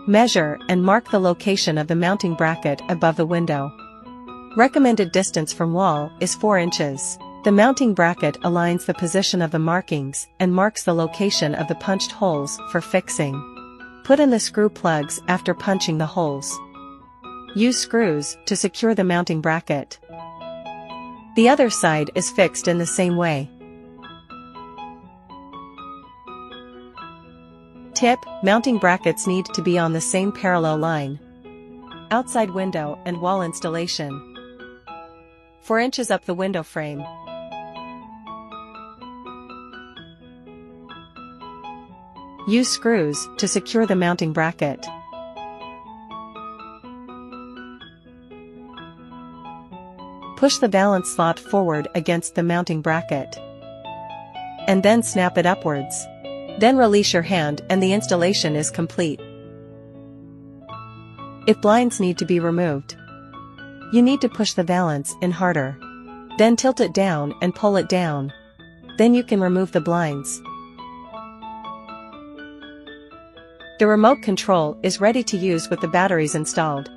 Measure and mark the location of the mounting bracket above the window. Recommended distance from wall is 4 inches. The mounting bracket aligns the position of the markings and marks the location of the punched holes for fixing. Put in the screw plugs after punching the holes. Use screws to secure the mounting bracket. The other side is fixed in the same way. Tip: mounting brackets need to be on the same parallel line. Outside window and wall installation. 4 inches up the window frame. Use screws to secure the mounting bracket. Push the valance slot forward against the mounting bracket. And then snap it upwards. Then release your hand and the installation is complete. If blinds need to be removed, you need to push the valance in harder. Then tilt it down and pull it down. Then you can remove the blinds. The remote control is ready to use with the batteries installed.